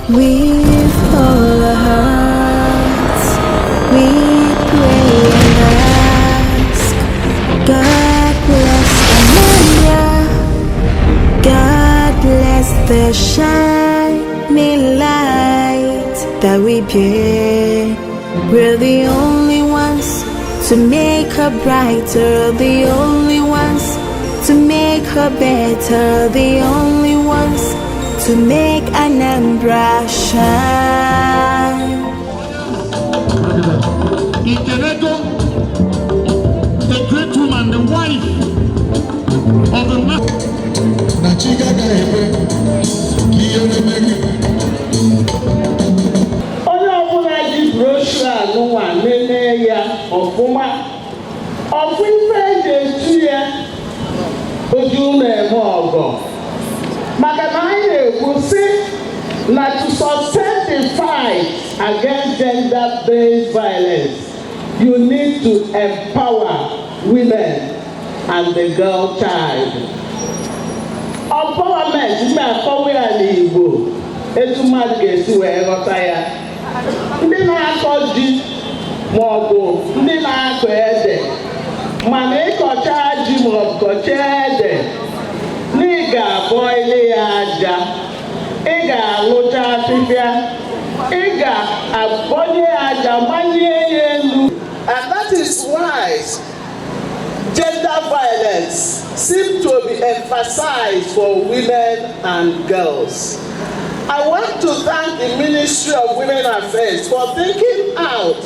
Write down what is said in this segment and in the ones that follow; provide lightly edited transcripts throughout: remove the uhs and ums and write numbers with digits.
With all our hearts, we pray and ask. God bless Anambra. God bless the shining light that we bear. We're the only ones to make her brighter, the only ones to make her better, the only ones to make Anambra shine. Ikenego, the great woman, the wife of the man. Onye ọbụla ji broshuọ anụnwa nene ya ọfụma, ọfụ ife eji etu ya oju na-eme ọgọ. Maka na anyị na-ekwu sị na to sustain the fight against gender-based violence, you need to empower women and the girl child. Empowerment ime akọwa ya n'Igbo etu mmadụ ga-esi wee ghọta ya. Ndị na-akọ ji ma ọ bụ ndị na-akọ ede, mana ịkọcha ji ma ọ bụ kọchaa ede, na ị ga-abọili ya aja, ị ga-alụcha afịfịa, ị ga-abọnye ya aja manye ya elu. And that is why gender violence seems to be emphasized for women and girls. I want to thank the Ministry of Women Affairs for thinking out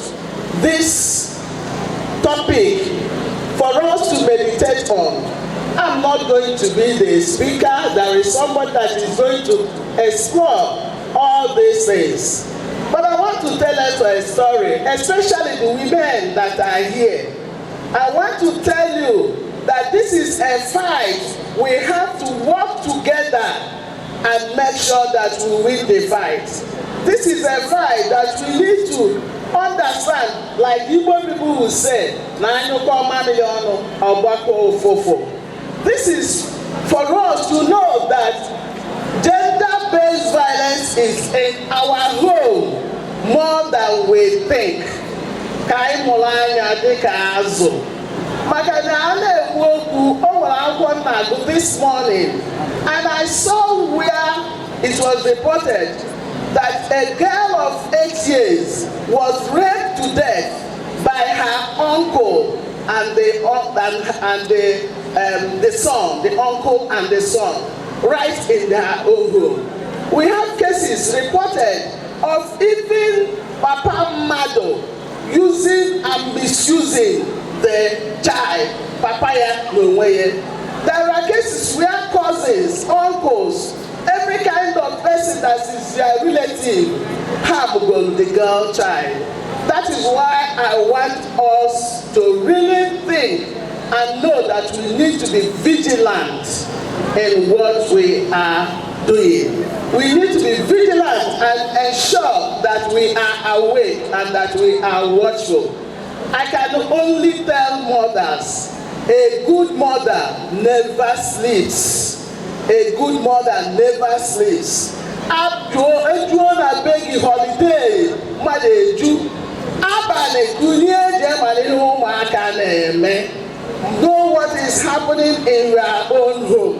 this topic for us to meditate on. I'm not going to be the speaker. There is somebody that is going to explore all these things. But I want to tell us a story, especially the women that are here. I want to tell you that this is a fight. We have to work together and make sure that we win the fight. This is a fight that we need to understand, like Igbo people will say, this is for us to know that gender-based violence is in our home more than we think. This morning, and I saw where it was reported that a girl of 8 years was raped to death by her uncle and the son, the uncle and the son, right in their own home. We have cases reported of even Papa Mado using and misusing the child, Papaya Nweye. There are cases where cousins, uncles, every kind of person that is their relative have got the girl child. That is why I want us to really think and know that we need to be vigilant in what we are doing. We need to be vigilant and ensure that we are awake and that we are watchful. I can only tell mothers, a good mother never sleeps. A good mother never sleeps. Holiday, know what is happening in your own home,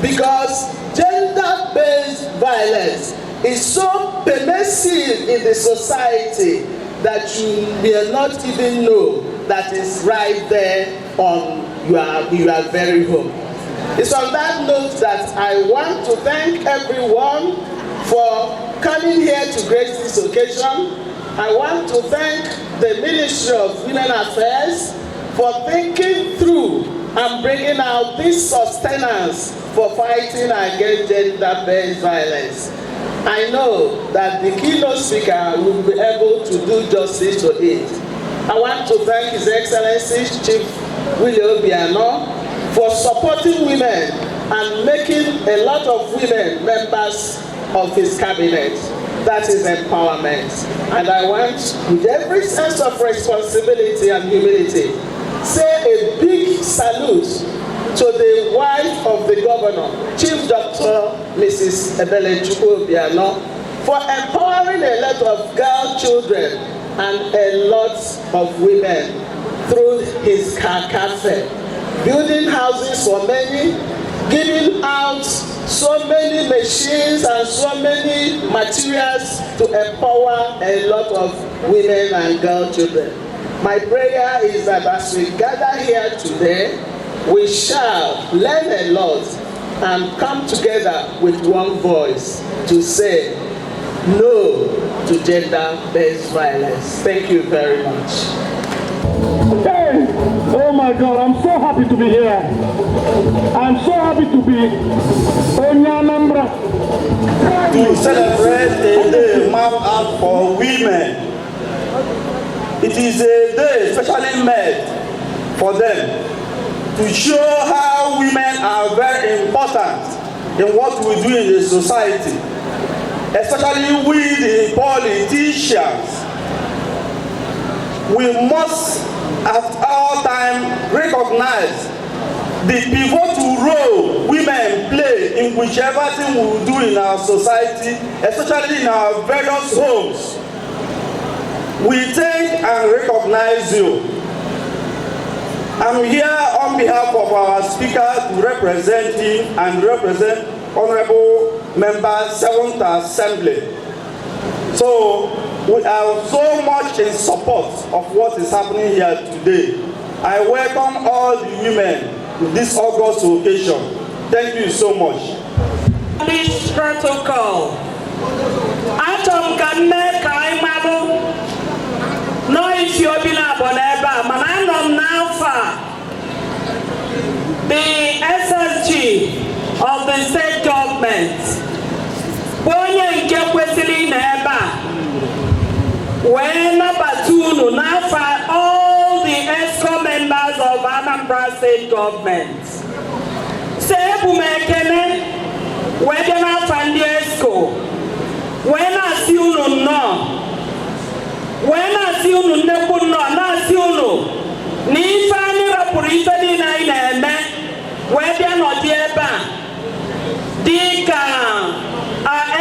because gender-based violence is so pervasive in the society that you may not even know that is right there on your very home. It's on that note that I want to thank everyone for coming here to grace this occasion. I want to thank the Ministry of Women Affairs for thinking through and bringing out this sustenance for fighting against gender-based violence. I know that the keynote speaker will be able to do justice to it. I want to thank His Excellency Chief Willie Obiano for supporting women and making a lot of women members of his cabinet. That is empowerment. And I want, with every sense of responsibility and humility, say a big salute to the wife of the governor, Chief Dr. Mrs. Ebele Obiano, for empowering a lot of girl children and a lot of women through his cafe, building houses for many, giving out so many machines and so many materials to empower a lot of women and girl children. My prayer is that as we gather here today, we shall learn a lot and come together with one voice to say no to gender-based violence. Thank you very much. Hey, oh my God, I'm so happy to be here. I'm so happy to be in Anambra. To celebrate a day mapped out for women. It is a day specially made for them to show how women are very important in what we do in the society, especially we the politicians. We must at all times recognize the pivotal role women play in whichever thing we do in our society, especially in our various homes. We thank and recognize you. I'm here on behalf of our speaker to represent him and represent Honorable Member 7th Assembly. So we are so much in support of what is happening here today. I welcome all the women to this August occasion. Thank you so much. This protocol. Atom can make no if you've been up on ever, but I know now far. The SSG of the state government. Bonye nke kwesịrị na ebe a wee nabata unu n'afọ all the ESCO members of Anambra state government. Se ebu m ekene wee bịa n'afọ ndị ESCO wee na-asị unu nnọọ wee na-asị unu nnekwu nnọọ na-asị unu na ife anyị rapụrụ ife niile anyị na-eme wee bịa nọdị ebe a dịka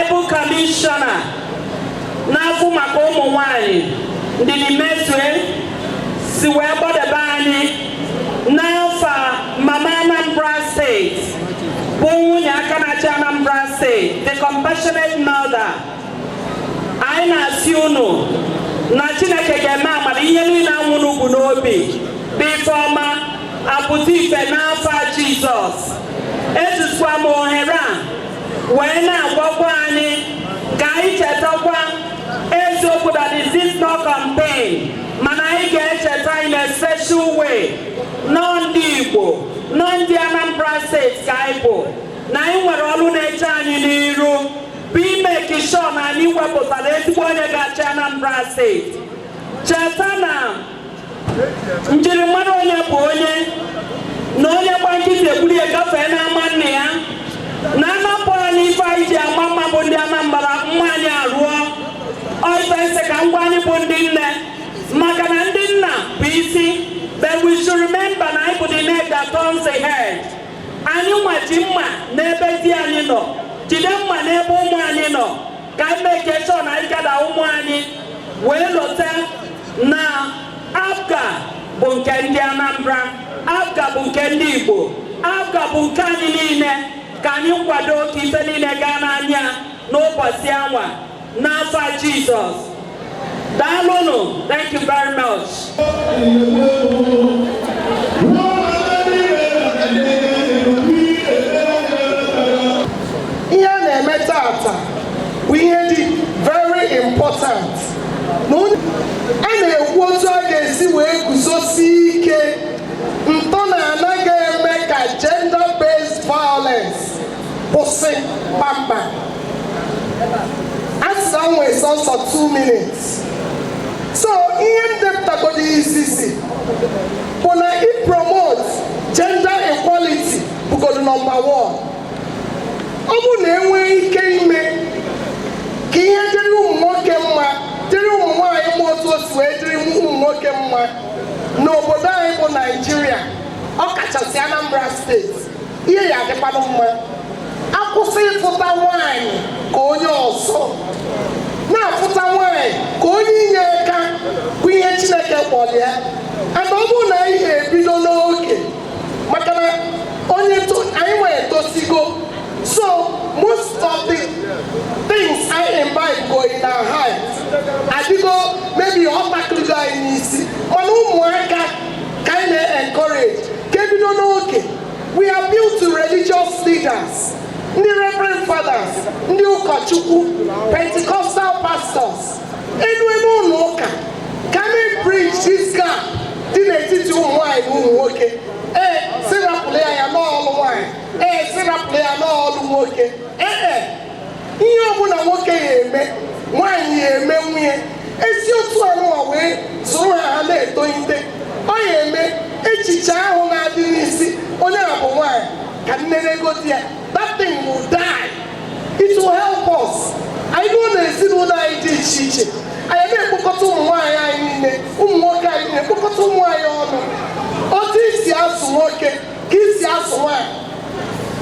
Ebu Commissioner na-afụ maka ụmụ nwanyị ndị n'imesue si wee gbọdebe anyị n'afọ Mama Anambra State bụ nwunye aka na-achị Anambra State, the compassionate mother. Anyị na-asị unu na Chineke ga-eme amara ihe niile anwụrụ ugwu n'obi bụ ife ọma apụta ife n'afọ Jizọs. Ejikwa m ohere a wee na-agwakwa anyị ka anyị chetakwa eziokwu that is this no campaign, mana anyị ga-echeta in a special way nọ ndị Igbo nọ ndị Anambra State ka anyị bụ na anyị nwere ọrụ na-eche anyị n'iru bụ ime kishọ na anyị wepụtara ezigbo onye ga-achị Anambra State. Cheta na njirimara onye bụ onye na onye gba nkịtị egburu gafee n'ama nne ya na anapụ anyị ife anyị ji ama mma bụ ndị Anambra mma anyị arụọ ọife ise ka ngwa anyị bụ ndị nne maka na ndị nna bụ isi. But we should remember na anyị bụ the neck that turns the head. Anyị nwaji mma n'ebe di anyị nọ, jide mma n'ebe ụmụ anyị nọ ka anyị make sure na anyị gada ụmụ anyị wee lọta na APGA bụ nke ndị Anambra, APGA bụ nke ndị Igbo, APGA bụ nke anyị niile. Ka anyị kwado ka ife niile gaa n'anya n'ụbọchị anwa n'afọ Jizọs. Daalụnụ. Thank you very much. Ihe na-eme tata bụ ihe dị very important. A na-ekwu otu a ga-esi wee guzosi ike ntọ na anaghị eme ka gender-based violence kwụsị kpamkpam. Asịsa m nwee sọsọ 2 minutes. So ihe m depụtagodo izizi bụ na promote gender equality bụgodo number 1. Ọ bụ na enwee ike ime ka ihe dịrị ụmụ nwoke mma dịrị ụmụ nwaanyị mma otu o si wee dịrị ụmụ nwoke mma n'obodo anyị bụ Naịjirịa, ọkachasị Anambra steeti, ihe ya adịkwanụ mma. Akwụsị ịfụta nwaanyị ka onye ọzọ Chineke kpọrọ ya and ọ bụrụ na anyị ga-ebido n'oge maka na onye anyị nwere tosigo. So most of the things I imbibe go in our hearts. I think maybe obstacle in easy. Kind of encourage. We don't know okay. We are built to religious leaders, the reverend fathers, the Ukachuku, Pentecostal pastors. And we don't know can we bridge this gap? Didn't it to why we okay? Sarah player and all wine. Sarah player and all working. You want to work one year, me. It's your 2 away, so I let doing the. I am a child who I didn't see. Honorable one can never go there. That thing will die. It will help us. I don't see what I did, Chichi. I am a book of why I need it. I book of why on. This is working. This is one.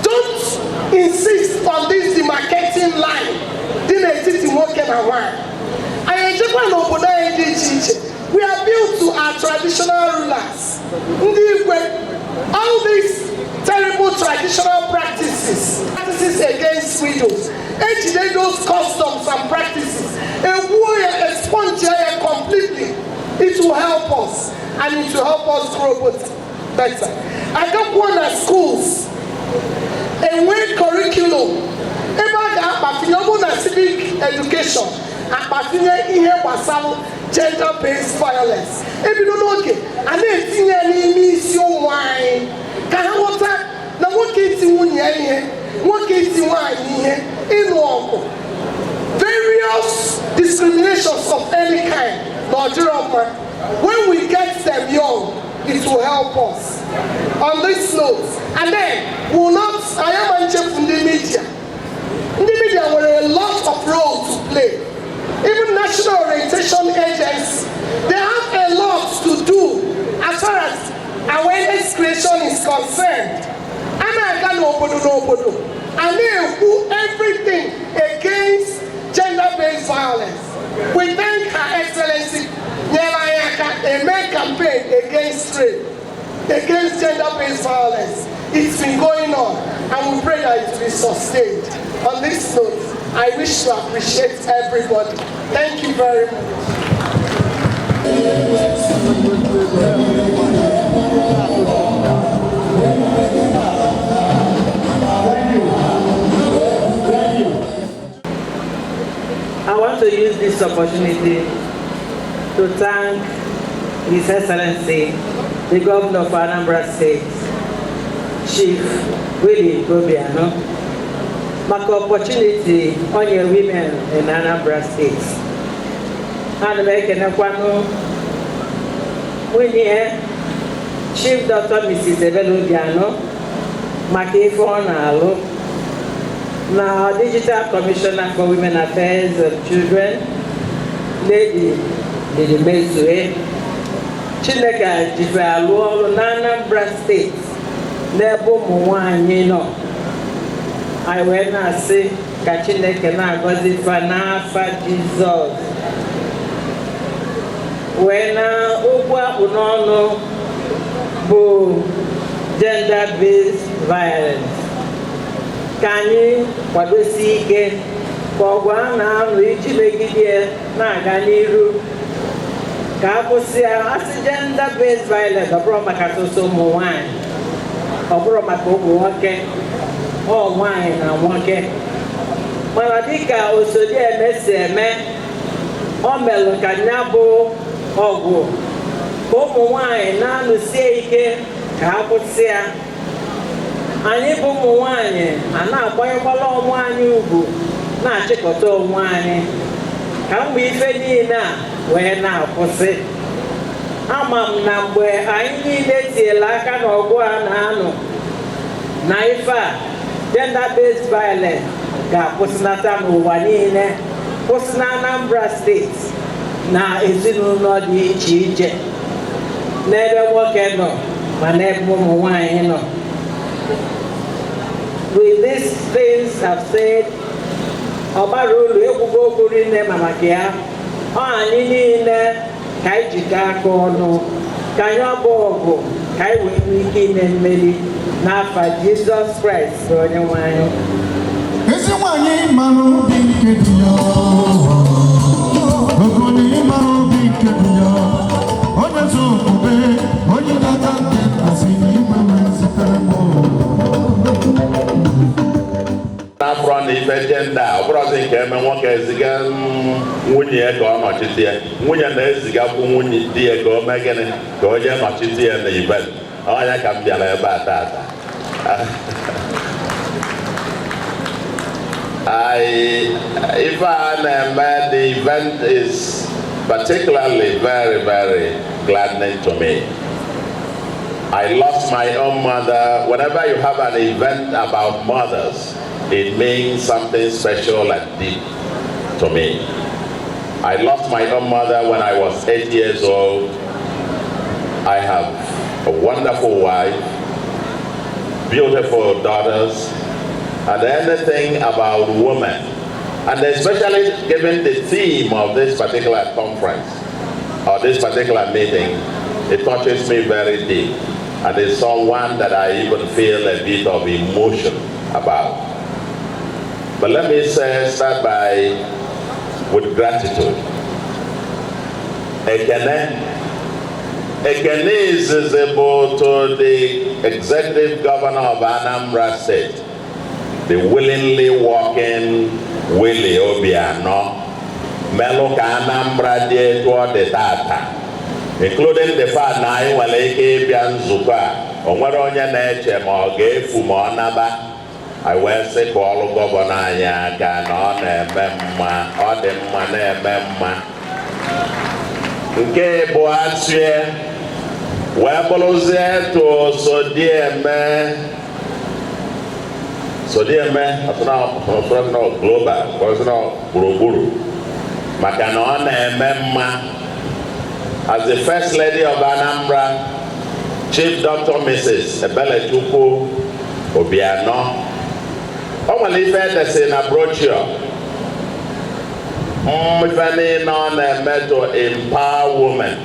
Don't insist on this demarcating line. Didn't it working around? I am just one of we are built to our traditional rulers. All these terrible traditional practices against widows, those customs and practices, and we expunge completely. It will help us, and it will help us grow better. I got one at schools, a way curriculum, about civic education, about gender-based violence. If you don't know, okay, and then see any mission wine. Can I want that? Now, what kids in 1 year? What kids in 1 year? In one. Various discriminations of any kind. When we get them young, it will help us. On this note, and then we will not. I am interested in the media. In the media, there are a lot of roles to play. Even National Orientation Agency, they have a lot to do as far as awareness creation is concerned. And I can and they do everything against gender-based violence. We thank Her Excellency Nyelayaka, a main campaign against rape, against gender-based violence. It's been going on, and we pray that it will be sustained. On this note, I wish to appreciate everybody. Thank you very much. I want to use this opportunity to thank His Excellency, the Governor of Anambra State, Chief Willie Gobiano, maka opportunity on your women in Anambra State. And make an equano when Chief Dr. Mrs. Evelugiano, Makifo now Digital Commissioner for Women Affairs and Children, Lady Mezue, Chineka Jifaluo, Anambra State, Nebo Mwanino. I went and say, Kachineke na gozi fanafa Jesus. When Ugwa Unono bu gender-based violence. Can you wadosi ike kwa na iji megide na ganiru ka akwụsịa asị gender-based violence ọ bụrụ maka soso ụmụ nwanyị ọ bụrụ maka ụmụ nwoke ọ nwanyị na nwoke mana dịka osodi emesi eme ọ melụ ka nya bụ ọgwụ ka ụmụ nwanyị na-anụsie ike ka akwụsịa anyị bụ ụmụ nwanyị a na-akwanyekwala onwe anyị ugwu na-achịkọta onwe anyị ka mgbe ife niile a wee na-akwụsị. Ama m na mgbe anyị niile tiela aka n'ọgụ a na-anọ na ife a gender-based violence ga-akwụsịnata n'ụwa niile, kwụsị na Anambra steeti na ezinụlọ dị iche iche n'ebe nwoke nọ ma n'ebe ụmụ nwanyị nọ. With these things I've said, Obarulu ekwugo okwu rinne ma maka ya, anyị niile ka anyị jikọ aka ọnụ ka anyị ọbụ ọgụ ka anyị wee nwee ike ime mmeri n'afa Jizọs Kraịst bụ Onyenwe anyị. Ezi nwanyị mara obi nke dị ya, ogonye mara obi nke dị ya, onye zụ okpube, onye na-ata nke asị n'ime wee zitere m. N'afọ na ife jenda ọ bụrụzi nke eme nwoke eziga nwunye ya ka ọ nọchite ya, nwunye na-ezigakwu nwunye di ya ka o mee gịnị ka o jee nọchite ya na ibe ọnya ka m bịara ebe a tata. If the event is particularly very, very gladdening to me. I lost my own mother. Whenever you have an event about mothers, it means something special and deep to me. I lost my own mother when I was 8 years old. I have a wonderful wife, beautiful daughters, and anything about women, and especially given the theme of this particular conference or this particular meeting, it touches me very deep, and it's someone that I even feel a bit of emotion about. But let me start with gratitude. Ekene is visible to the executive governor of Anambra State, the willingly walking Willie Obiano, Melo ka Anambra die toward the tata, including the fact na anyị nwere ike ịbịa nzukọ a, o nwere onye na-eche ma ọ ga-efu ma ọ naba. I wee sị ka ọrụ gọvanọ anyị aka na ọ na-eme mma, ọ dị mma na-eme mma. Nke bụ atụe wee bụrụzie to Sodieme ọtụna global ọtụna gburugburu maka na ọ na-eme mma. As the First Lady of Anambra, Chief Dr. Mrs. Ebelechukwu Obiano, ọ nwere ife edesi na brochure ife niile ọ na-eme to empower women,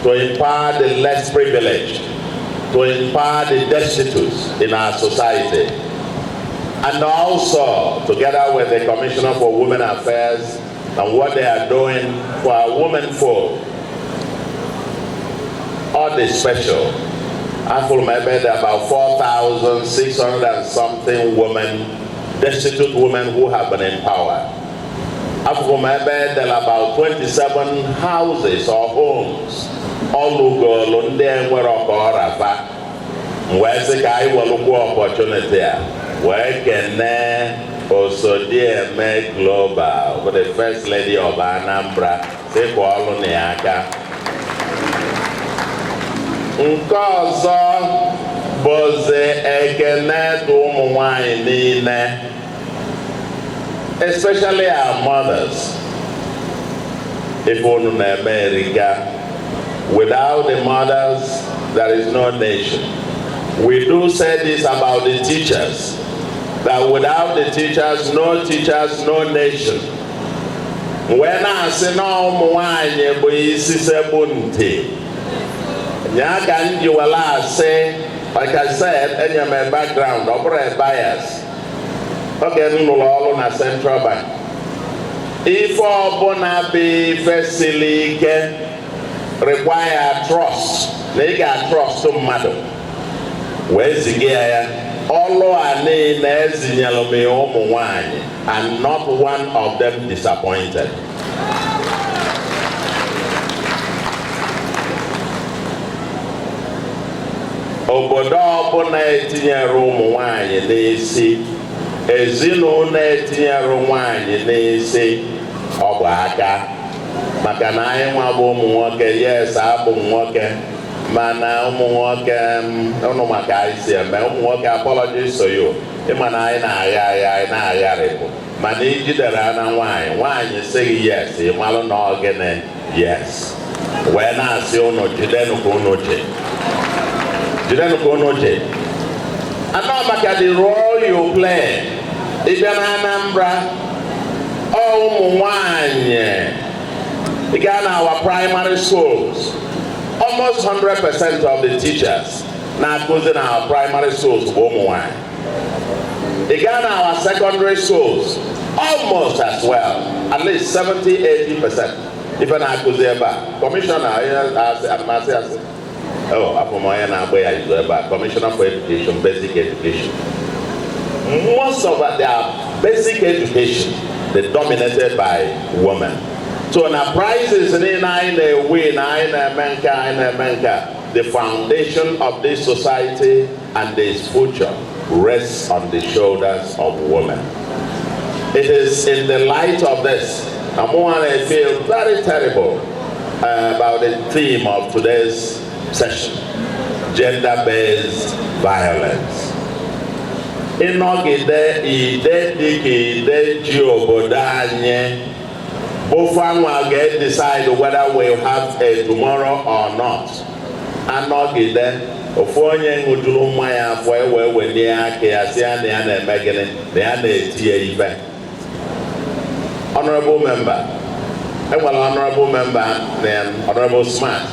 to empower the less privileged, to empower the destitute in our society. And also, together with the Commissioner for Women Affairs and what they are doing for our women folk, all the special. I feel maybe there are about 4,600 and something women, destitute women who have been empowered. I feel maybe there are about 27 houses or homes all over London where Rafa, where the guy will look for opportunity. Where can also dear make global with the First Lady of Anambra, say for all on the aka. Nke ọzọ bụzi ekene to ụmụ nwanyị niile, especially our mothers. If unu na-eme eriga, without the mothers, there is no nation. We do say this about the teachers, that without the teachers, no nation. When I say no ụmụ nwanyị bụ isi sekpụ ntị, ya ka ndị wala say, like I said, any of my background, or a bias. Okay, no na Central Bank. If all be facility require trust, they got trust to matter. Where's the gear? All are named as in yellow and not one of them disappointed. Obodo ọbụla etinyere ụmụ nwanyị n'isi, ezinụlọ etinyere nwanyị n'isi, ọ bụ aka. Maka na anyị nwa bụ ụmụ nwoke, yes, abụ nwoke, mana ụmụ nwoke ụnụ maka anyị si eme ụmụ nwoke, apologies to you. Ịma na anyị na-agharịpụ, mana ijidere na nwanyị sịghị yes, ịmalụ na ọ gịnị yes. Wee na-asị ụnụ jidenụ ka ụnụ ji. And now maka the role you play. If you're Anambra, ụmụ nwanyị, ị Again, our primary schools, almost 100% of the teachers now in our primary schools. Again, our secondary schools, almost as well, at least 70-80%. Even I could say about Commissioner, Commissioner for Education, Basic Education. Most of their basic education, they're dominated by women. So now prizes in the foundation of this society and this future rests on the shoulders of women. It is in the light of this, I feel very terrible about the theme of today's session, gender-based violence. Inogide ide dike ji obodo anyị bụfanwa ga decide whether we'll have a tomorrow or not. Anogide ofu onye ṅụjuru mmanya afọ ewe welie aka ya si ya na ya na-eme gịnị na ya na-eti ya ife. Honorable member, honorable member na honorable smart.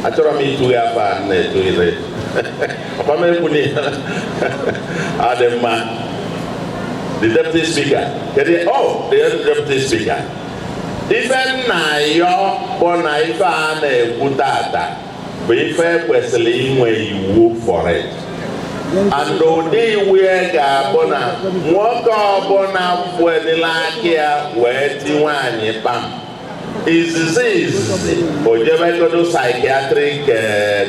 Achọrọ m itu ya fa na etu ire. The deputy speaker. The deputy speaker. Even na yo bona ife a na-ekwutata bụ ife kwesịrị inwe iwu for it. And ụdị iwu ga-abụ na nwoke ọbụla wedịla aka ya wee ti nwaanyị kpam. Izizi ojebegodo psychiatric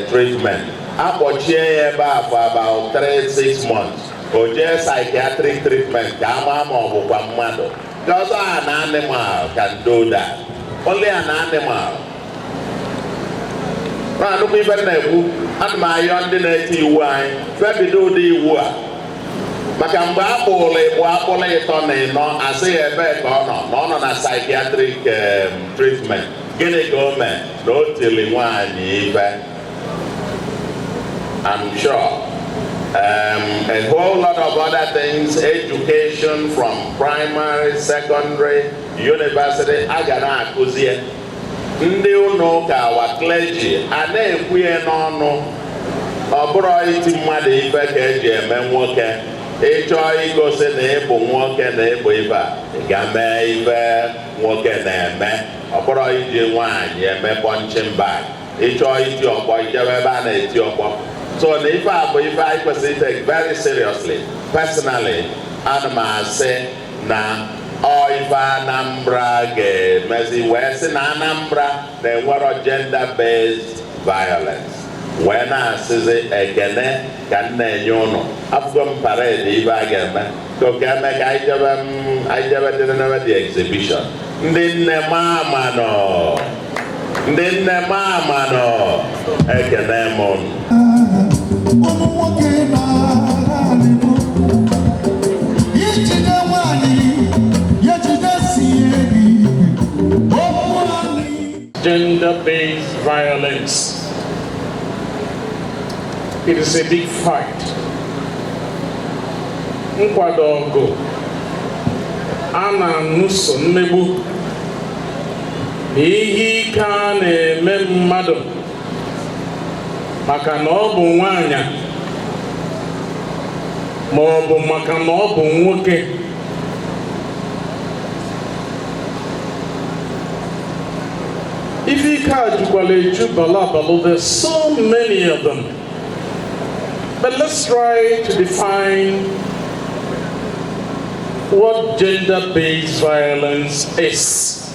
treatment. Akpọchie ya ebe a for about 3-6 months. Oje psychiatric treatment ka ama ma ọ bụkwa mmadụ. Because an animal can do that. Only an animal. Ranu people na-ekwu ana m ayọ ndị na-eti iwu anyị febido ụdị iwu a maka mgbe akpụrụ ịtọ na ịnọ asị ya ebe ka ọ nọ na psychiatric treatment. Gịnị ka o mee na o tiri nwaanyị ife? I'm sure a whole lot of other things, education from primary, secondary, university, agana akuzie. Ndị ụlọ ụka wa clergy a na-ekwuye n'ọnụ ọ bụrụ iti mmadụ ife ka eji eme nwoke ịchọọ igosi na ịbụ nwoke na ịbụ ife a ga-mee ife nwoke na-eme ọ bụrụ iji nwaanyị eme punching bag ịchọọ iti ọkpọ ijebe ebe a na-eti ọkpọ. So na ife a bụ ife anyị kwesịrị take very seriously. Personally, ana m asị na ife Anambra ga-emezi wee sị na Anambra na-enwero gender-based violence. Wee na-asịzi ekene ka m na-enye ụnụ afụgo m parade ife a ga-eme ka oke eme ka anyị jebe dị n'ebe the exhibition. Ndị nne m ama nọ ekene m ụnụ. Gender-based violence. It is a big fight. Nkwado ọgụ a na-anụso mmegbu na ihe ike a na-eme mmadụ maka na ọ bụ nwaanyị ma ọ bụ maka na ọ bụ nwoke. If you there's so many of them. But let's try to define what gender-based violence is.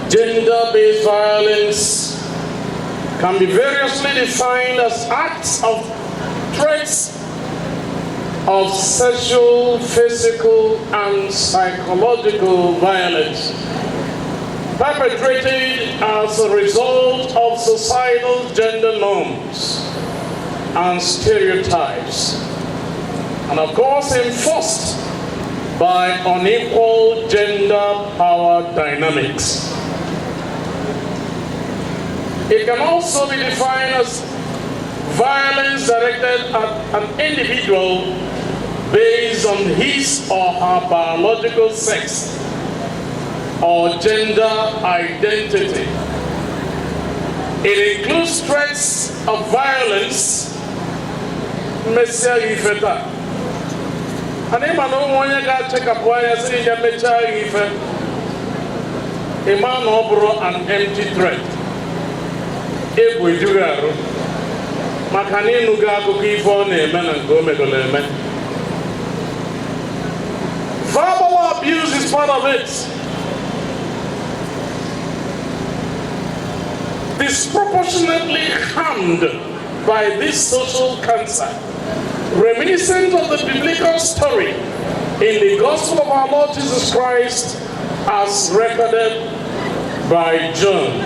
Gender-based violence can be variously defined as acts of threats of sexual, physical, and psychological violence perpetrated as a result of societal gender norms and stereotypes, and of course enforced by unequal gender power dynamics. It can also be defined as violence directed at an individual based on his or her biological sex, or gender identity. It includes threats of violence. Mesia ifeta. Ani manu wonye ga check up wanya say ya mecha ife. A man obro an empty threat. Egwu ejugaru. Makani nuga akụkọ ife ọ na-eme na nke o megolo eme. Verbal abuse is part of it. Disproportionately harmed by this social cancer, reminiscent of the biblical story in the Gospel of our Lord Jesus Christ as recorded by John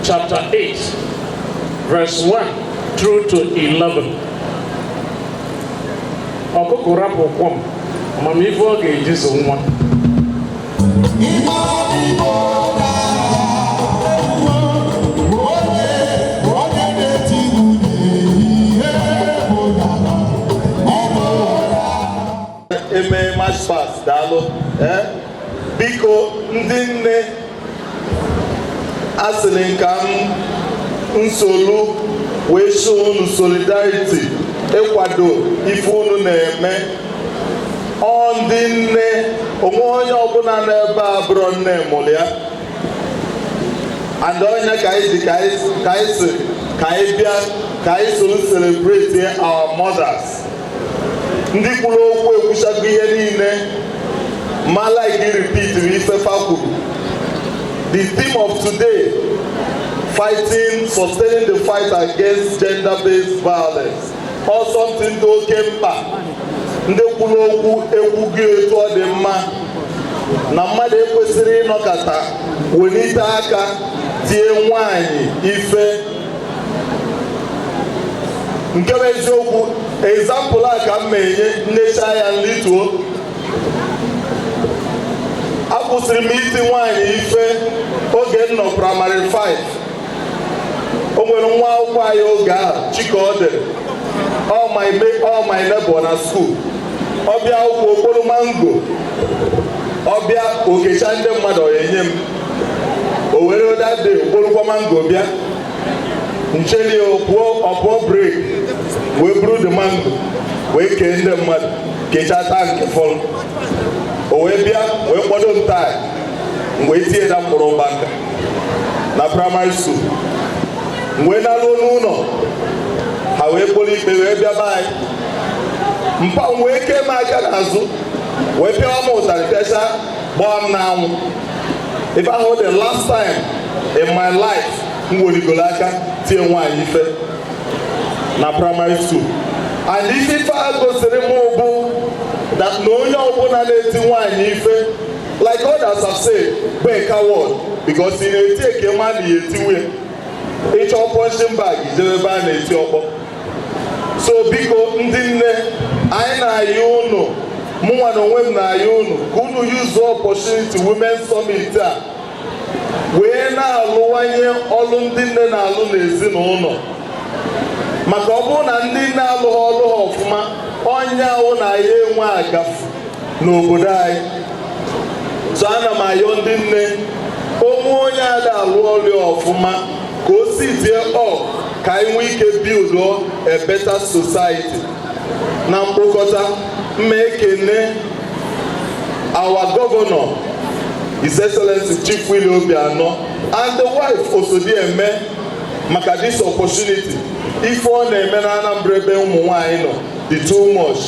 chapter 8, verse 1 through to 11. Eme match pass dalo biko ndị nne asịrị nka nsolu wee show unu solidarity ịkwado ife unu na-eme ọ ndị nne onwe onye ọbụla n'ebe a bụrụ nne mụrụ ya and onye ka anyị dị ka anyị soro celebrate our mothers. Ndị kwuru okwu ekwuchago ihe niile ma like repeat ife kwuru. The theme of today, sustaining the fight against gender-based violence, or something dị oke mkpa. Ndị kwuru okwu ekwughị etu ọ dị mma na mmadụ ekwesịrị ịnọkọta welite aka tie nwanyị ife. Nke bụ eziokwu, example a ka m na-enye nnecha ya nlituo. Akwụsịrị m iti nwaanyị ife oge m nọ primary 5. O nwere nwa akwụkwọ anyị oge ahụ chika ọ dịrị all my neighbor na school. Ọbịa akwụkwọ okporo mango, ọbịa okecha ndị mmadụ enye m. O were ụda dị okporokwa mango bịa ncheli ọpụọ break wee buru the mango wee kee ndị mmadụ kechata nke fọrọ. O wee bịa wee kpọdo ntaị wee tie na mkpụrụ mbaka na primary school. Wee nalụ n'ụlọ ha wee kpọrọ ikpe wee bịa be anyị. Mpa wee kee m aka n'azụ wee pịawa m ụtarị pịacha gbaa m n'anwụ. If I hold the last time in my life m werigoro aka tie nwaanyị ife na primary school. And ife a gosiri m bụ that na onye ọbụla na-eti nwaanyị ife, like others have said, bụ a coward because ị na-eti eke mmadụ ya etiwe ịchọ punching bag ijebe ebe a na-eti ọkpọ. So biko ndị nne anyị na-ayị unu, mụnwa na onwe m na-ayị unu ka unu use the opportunity Women's Summit a wee na-alụwanye ọlụ ndị nne na-alụ n'ezinụlọ. Maka ọ bụrụ na ndị na-alụghị ọlụ ha ọfụma, onye ahụ na ya enwe agafu n'obodo anyị. So ana m ayọ ndị nne onwe onye ada alụ ọlụ ọfụma ka o si tie ka anyị nwee ike build a better society. Na mkpokọta mma ekene our governor, His Excellency Chief Willie Obiano, and the wife Osodieme maka this opportunity. Ife ọ na-eme na Anambra ebe ụmụ nwaanyị nọ dị too much.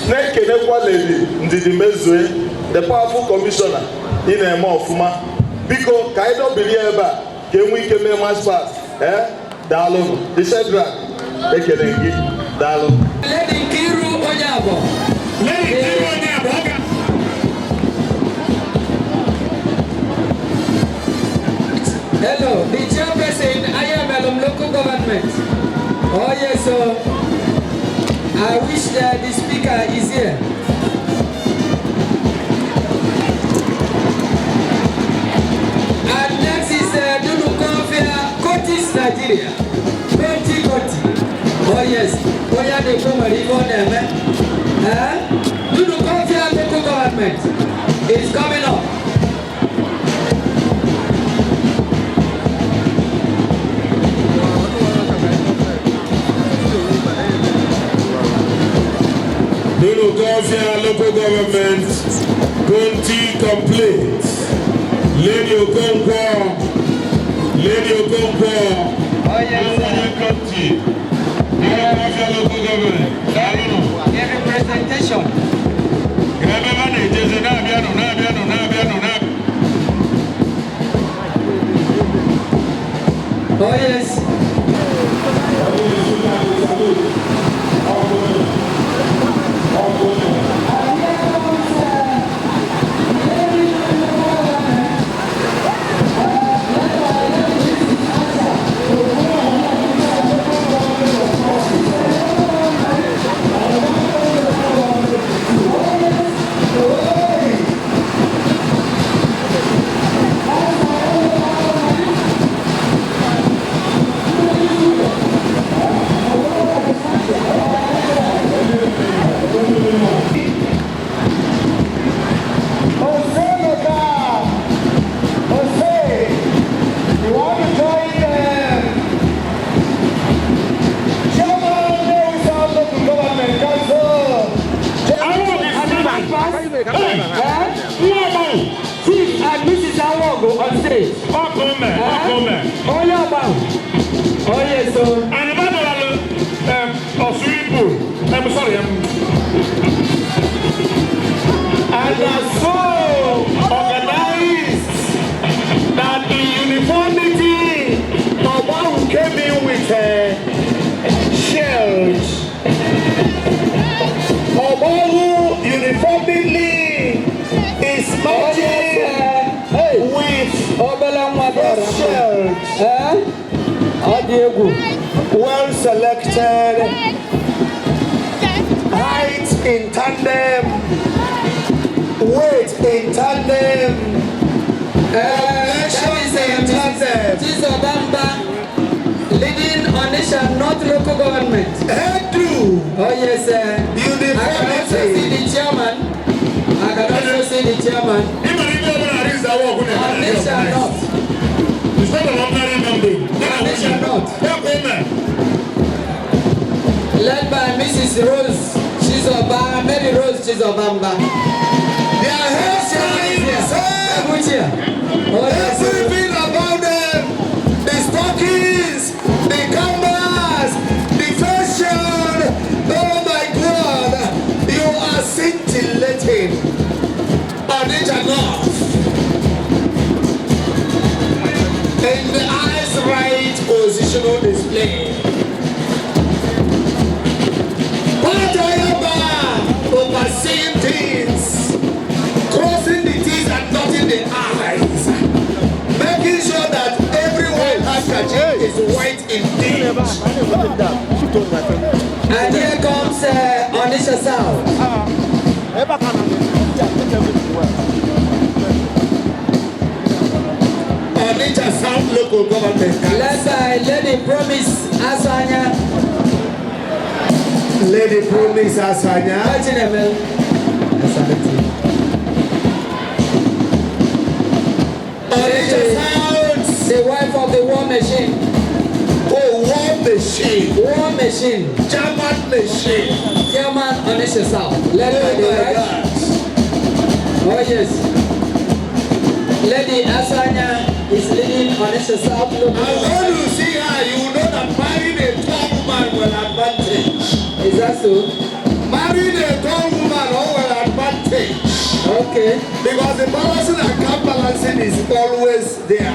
Na-ekenekwa Lady Ndidi Mezue, the powerful commissioner ị na-eme ọfụma. Biko ka anyị dobiri ebe a ka enwe ike mee march past. Daalụ the Shedrack ekele gị daalụ. Lady Nkiru Onyabo. Lady Nkiru Onyabo. Hello, the chairperson IMLM local government. Oh yes, so I wish that the speaker is here. And next is Dunu Konfia, Kotis Nigeria. Koti. Oh yes, Oya de Komari on them. Dunu Konfia local government is coming up. Philadelphia local government county complete. Lady Okonkwo, county. Philadelphia local government. Every presentation. Oh yes. Mrs. Awogo on stage. Oh, yeah, oh, yes, so. And I'm sorry, And are so organized that the uniformity of one who came in with shells, of all who uniformly is marching with shells, well selected, height in tandem, weight in tandem, Leading Onisha North Local Government. Oh yes, sir. I can also see the chairman. Onisha North. Onisha North. Led by Mrs. Rose Chizoba, Mary Rose Chizobamba. Their hairstyles, everything about them, the stockings, the canvas, the fashion, oh my God, you are scintillating on it enough. In the eyes right positional display. Overseeing things, crossing the T's and dotting the I's, making sure that everyone handkerchief is white indeed. And here comes Onisha South. Onisha South local government. Led by Lady Promise Asanya. Lady Promise Asanya. Onisha South. The wife of the war machine. Oh, war machine. War machine. German machine. German Onisha South. Led by the right. Oh yes. Lady Asanya is leading Onisha South. And when you see her, you know that marrying a tall woman will advantage. Is that so? Marrying a tall woman will advantage. Okay. Because the balancing and counterbalancing is always there.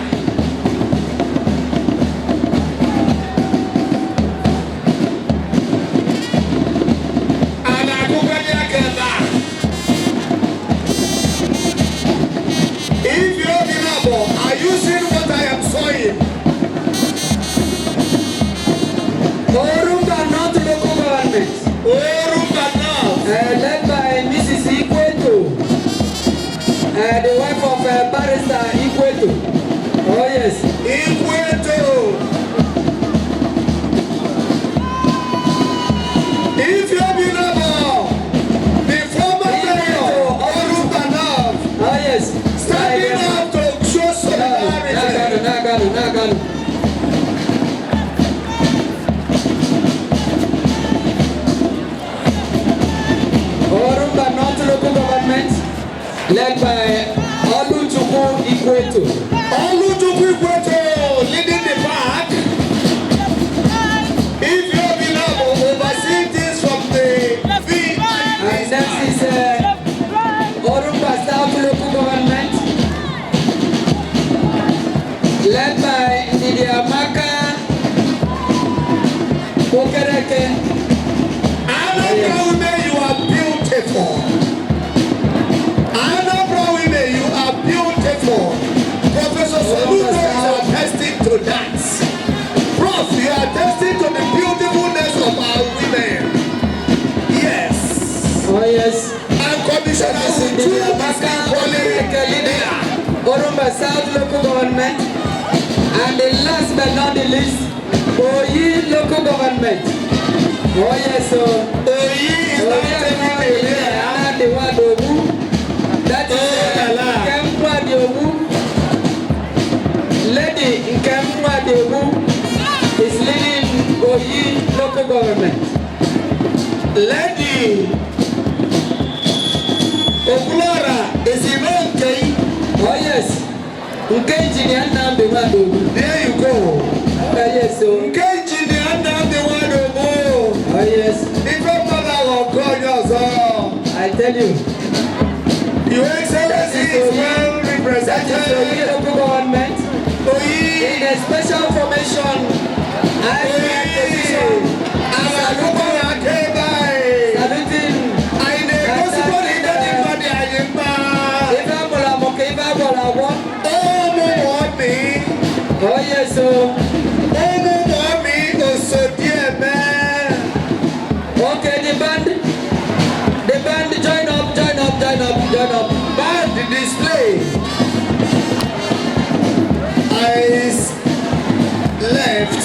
And I go back there. If you're the neighbor, are you seeing what I am sewing? Orumba North Local Government. Orumba North. Led by Mrs. Ikweto. The wife of Barrister Ikweto. Oh yes. Ikweto. If you're the neighbor, the former mayor of Orumba North. Oh yes. Standing up to show solidarity. Nagano. led by Oluchukwu Ikweto. Oluchukwu Ikweto leading the pack. If you have been able to oversee things from the field. And next is Orumba South Local Government, led by Ndidiamaka Okereke. Anambra women, you are beautiful. Anambra women, you are beautiful. Professor Soludo is attesting to that. Prof, you are attesting to the beautifulness of our women. Yes. Oh yes. And Commissioner Uju Orumba South Local Government. And the last but not the least, Oyi Local Government. Oh yes, so Oyi is not taking the one Owu. That is Nkemwa Owu. Lady Nkemwa Owu is leading Oyi Local Government. Lady Okulora is in okay. Oh yes. Engineer Anambra Owu. There you go. Oh yes, so Engineer Anambra Owu. oh yes. Different mother will call yourself. I tell you. Your Excellency is well That is represented. Oyi Local Government. Oyi. In a special formation, I position Our local Akeba. saluting Aine Kosipon Idadi Ayimba. Eva Bolamoke, Eva Bolabo. Omo Wami. Oh yes, so Omo Wami Osodieme. okay, the band, join up. Band display. Eyes left,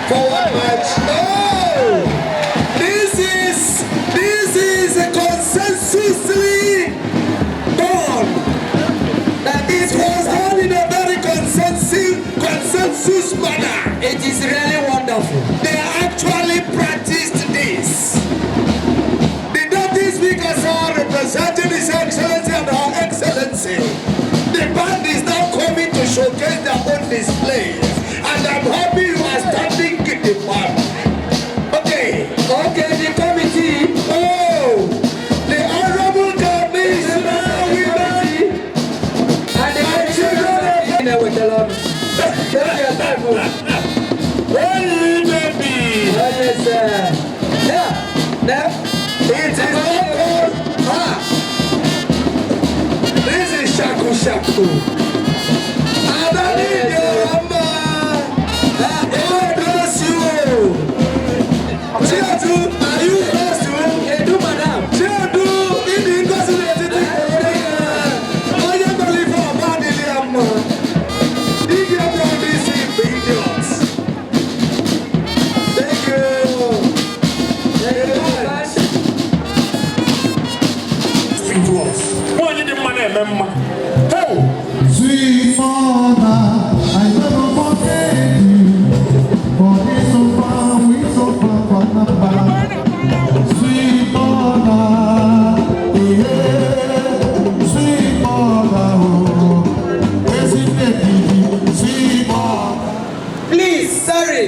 forward march. Oh! This is a consensusly done. That it was done in a very consensus manner. It is really wonderful. They actually practiced this. The Deputy Speaker sir representing His Excellency and Her Excellency. The band is now coming to showcase their own display. And I'm happy you are standing with the band. Okay. Okay, the committee. Oh! The Honorable Commissioner Women And the children with the Lord. Take your time. Hey, baby! Oh yes, sir. Yeah. It is not called This is Shaku Shaku. I don't need your number. God bless you. Chiadu, are you blessed too? Hey, do madam. Chiadu, in the incarcerated I am believe for a man in the Amma. If you have brought this in, be idiots. Thank you. Thank you very much. Speak to us. What did the man remember? Hey! Sweet mother, I never forget you. For this so far, we so far from the back. Sweet mother, yeah. Sweet mother, oh. Isn't it sweet mother? Please, sorry.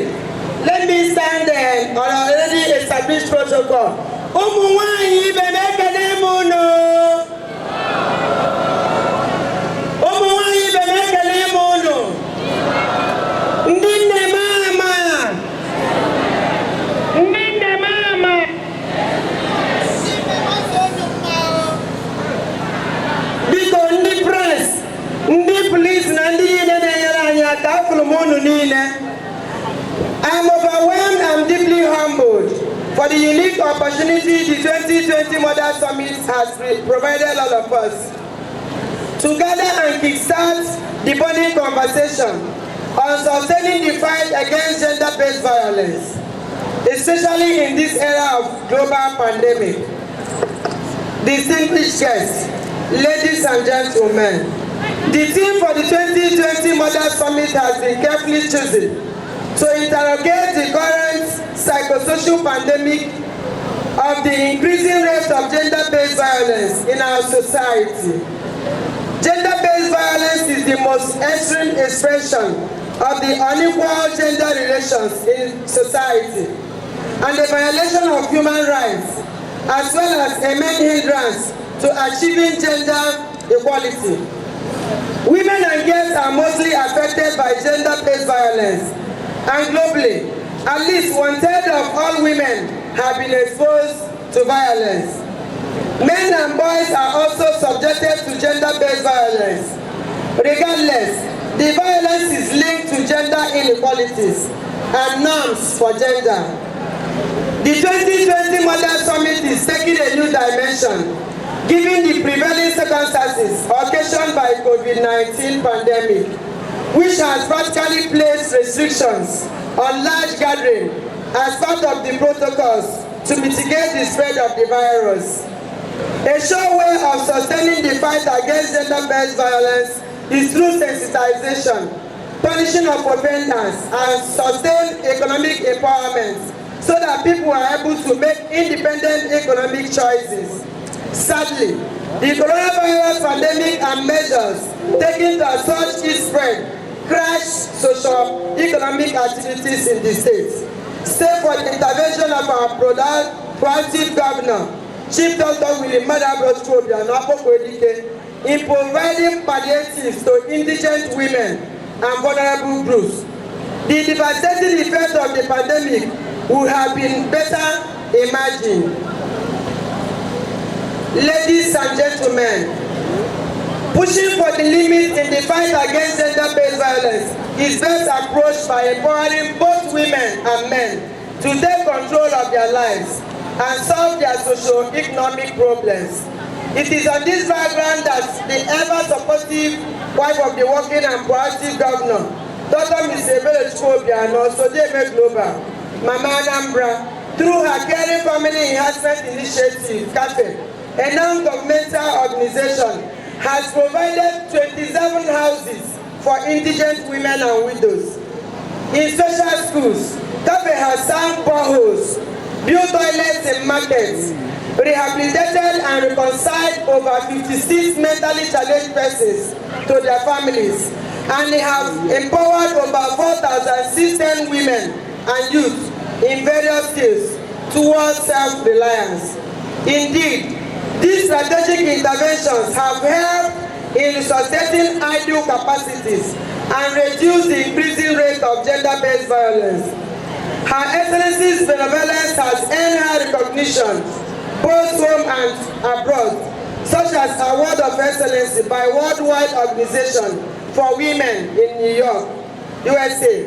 Let me stand there on our already established protocol. Umuwanyi benekele muno. Umuwanyi benekele muno. Ndine mama. Ndine mama. Biko ndi press, ndi police na ndi yine na nyanya kafulu munu nine. I'm overwhelmed and deeply humbled for the unique opportunity the 2020 Mother Summit has provided all of us to gather and kickstart the burning conversation on sustaining the fight against gender-based violence, especially in this era of global pandemic. Distinguished guests, ladies and gentlemen, the theme for the 2020 Mother Summit has been carefully chosen to interrogate the current psychosocial pandemic of the increasing rate of gender-based violence in our society. is the most extreme expression of the unequal gender relations in society and the violation of human rights, as well as a main hindrance to achieving gender equality. Women and girls are mostly affected by gender-based violence, and globally, at least 1/3 of all women have been exposed to violence. Men and boys are also subjected to gender-based violence. Regardless, the violence is linked to gender inequalities and norms for gender. The 2020 Model Summit is taking a new dimension, given the prevailing circumstances occasioned by COVID-19 pandemic, which has practically placed restrictions on large gatherings as part of the protocols to mitigate the spread of the virus. A sure way of sustaining the fight against gender-based violence is through sensitization, punishing of offenders, and sustained economic empowerment so that people are able to make independent economic choices. Sadly, the coronavirus pandemic and measures taken to assuage its spread crashed socio-economic activities in the state. Save for the intervention of our proactive governor, Chief Dr. Willie in providing palliatives to indigent women and vulnerable groups. The devastating effects of the pandemic would have been better imagined. Ladies and gentlemen, pushing for the limit in the fight against gender-based violence is best approached by empowering both women and men to take control of their lives and solve their socio-economic problems. It is on this background that the ever-supportive wife of the working and proactive governor, Dr. Ms. Ebele Chukwuobiano, Sojeme Global, Mama Anambra, through her Caring Family Enhancement Initiative, CAFE, a non-governmental organization, has provided 27 houses for indigent women and widows. In social schools, CAFE has sunk boreholes, built toilets in markets, rehabilitated and reconciled over 56 mentally challenged persons to their families, and they have empowered over 4,016 women and youth in various fields towards self-reliance. Indeed, these strategic interventions have helped in sustaining idle capacities and reduce the increasing rate of gender-based violence. Her Excellency's benevolence has earned her recognition both home and abroad, such as Award of Excellency by Worldwide Organization for Women in New York, USA,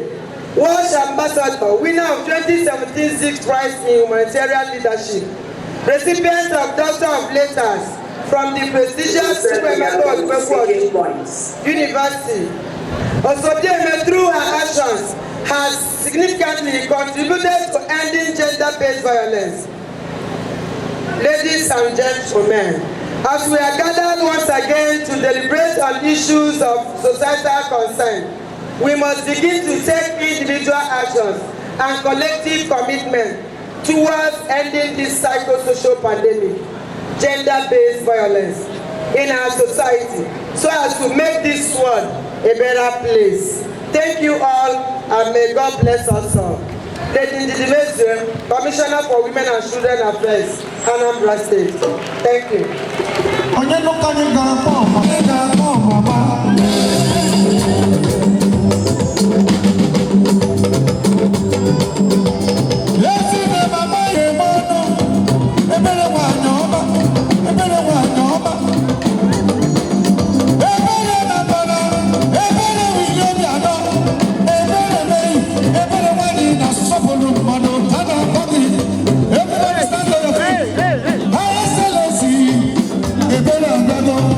World Ambassador, winner of 2017 Sixth Prize in Humanitarian Leadership, recipient of Doctor of Letters from the prestigious University. Osodieme, through her actions, has significantly contributed to ending gender-based violence. Ladies and gentlemen, as we are gathered once again to deliberate on issues of societal concern, we must begin to take individual actions and collective commitment towards ending this psychosocial pandemic, gender-based violence, in our society, so as to make this world a better place. Thank you all, and may God bless us all. Lady Ndidimeze, Commissioner for Women and Children Affairs, Anambra State. Thank you. Hey!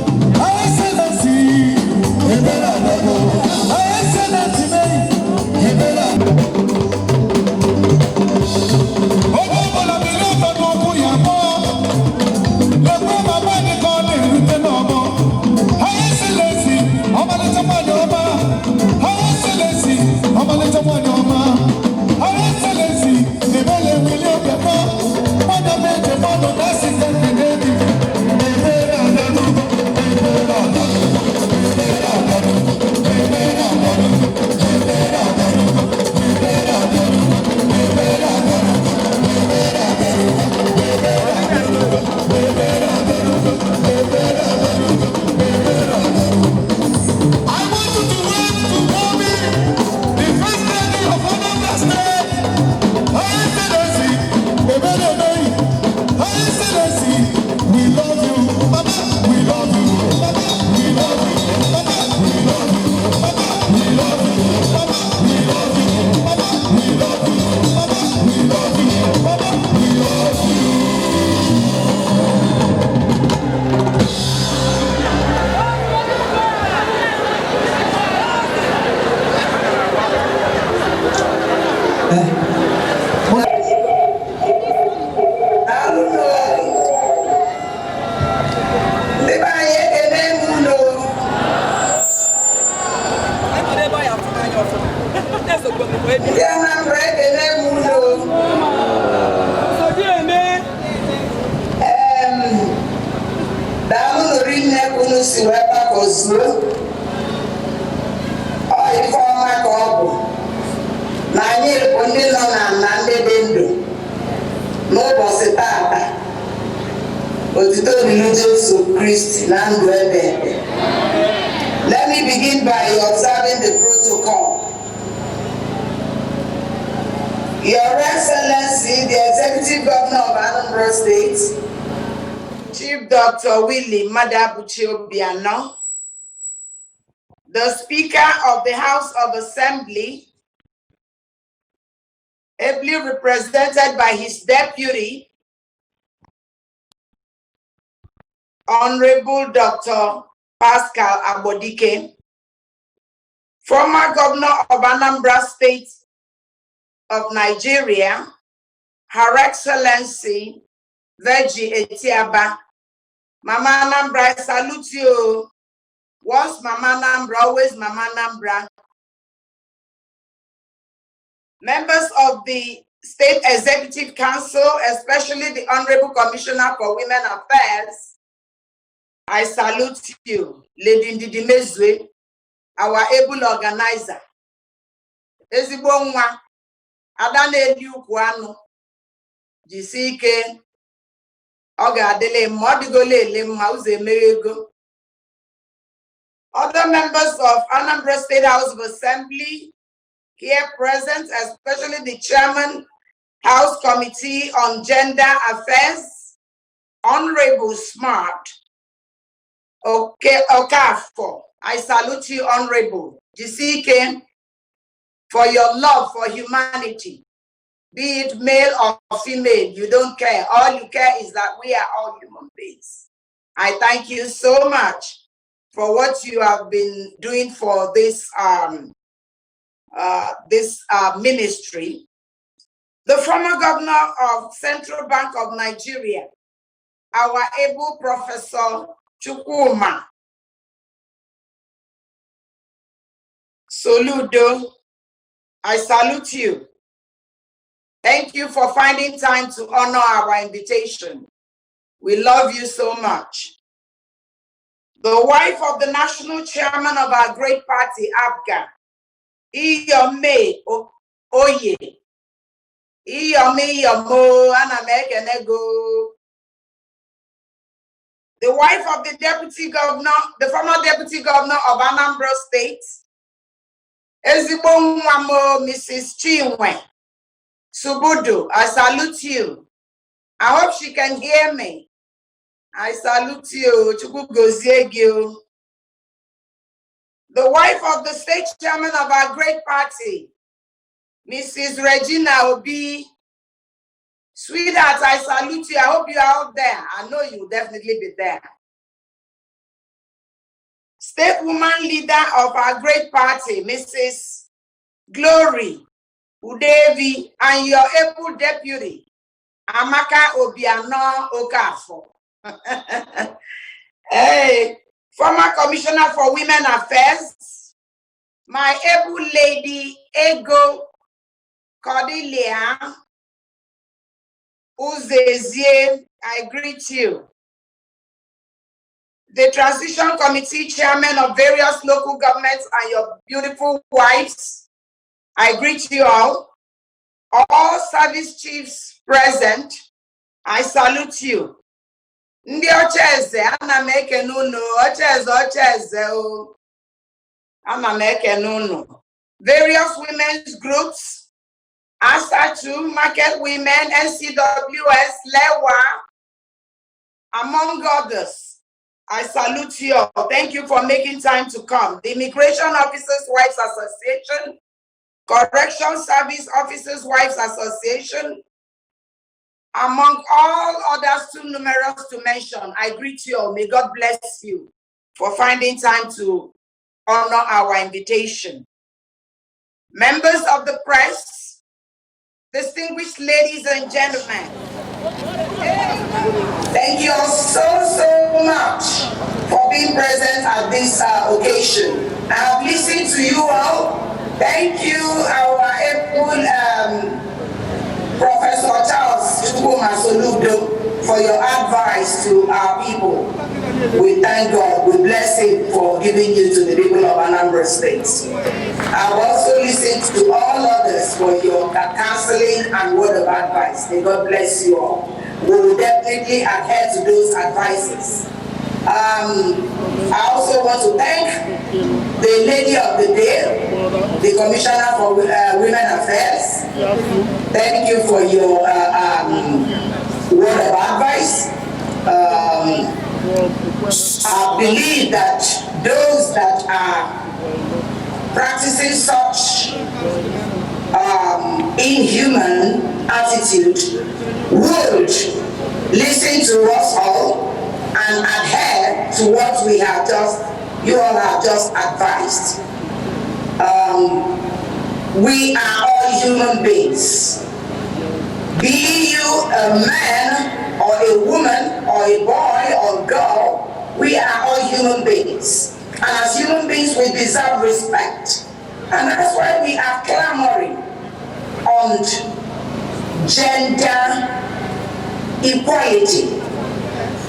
si wee gbakọzuo ọ ife ọma ka ọ bụ na anyị bụ ndị nọ na ndị dị ndụ n'ụbọchị taata otito dịrị Jesu Kristi na ndụ ebe ebe. Let me begin by observing the protocol. Your Excellency, the Executive Governor of Anambra State, Chief Dr. Willie Madabuchi Obiano, the Speaker of the House of Assembly, ably represented by his deputy, Honorable Dr. Pascal Abodike, former Governor of Anambra State of Nigeria, Her Excellency Virgie Etiaba. Mama Anambra, I salute you. Once Mama Anambra, always Mama Anambra. Members of the State Executive Council, especially the Honorable Commissioner for Women Affairs, I salute you. Lady Ndidi Mezwe, our able organizer. Ezigbo nwa, Ada na-eli ukwu anụ, jisi ike, ọ ga-adịle mma, ọ dịgola ele mma, ụzọ emeghe ego. Other members of Anambra State House of Assembly here present, especially the Chairman, House Committee on Gender Affairs, Honorable Smart, Okafo. I salute you, Honorable Jisike, for your love for humanity, be it male or female, you don't care. All you care is that we are all human beings. I thank you so much for what you have been doing for this ministry. The former governor of Central Bank of Nigeria, our able Professor Chukwuma Soludo, I salute you. Thank you for finding time to honor our invitation. We love you so much. The wife of the national chairman of our great party, ABGA, Iyome Oye. Iyome Yomo Anamekenego. The wife of the deputy governor, the former deputy governor of Anambra State, Ezigbo Nwamo Mrs. Chinwe Subudu, I salute you. I hope she can hear me. I salute you. The wife of the state chairman of our great party, Mrs. Regina Obi. Sweetheart, I salute you. I hope you are out there. I know you will definitely be there. State woman leader of our great party, Mrs. Glory Udevi, and your able deputy, Amaka Obiano Okafo. Hey, former Commissioner for Women Affairs, my able lady, Ego Cordelia Uzezie, I greet you. The Transition Committee Chairman of various local governments and your beautiful wives, I greet you all. All service chiefs present, I salute you. Ndi ocheze, ana meke nunu, ocheze, oh. Ana meke nunu. Various women's groups, ASA2, Market Women, NCWS, Lewa, among others. I salute you all. Thank you for making time to come. The Immigration Officers' Wives Association, Correction Service Officers' Wives Association, among all others too numerous to mention, I greet you all. May God bless you for finding time to honor our invitation. Members of the press, distinguished ladies and gentlemen, thank you all so much for being present at this occasion. I have listened to you all. Thank you, our able Professor Charles Chukwuma Soludo, for your advice to our people. We thank God. We bless Him for giving you to the people of Anambra State. I've also listened to all others for your counseling and word of advice. May God bless you all. We will definitely adhere to those advices. I also want to thank the Lady of the Day, the Commissioner for Women Affairs. Thank you for your word of advice. I believe that those that are practicing such inhuman attitude would listen to us all and adhere to what you all have just advised. We are all human beings. Be you a man or a woman or a boy or girl, we are all human beings. And as human beings, we deserve respect. And that's why we are clamoring on gender equality.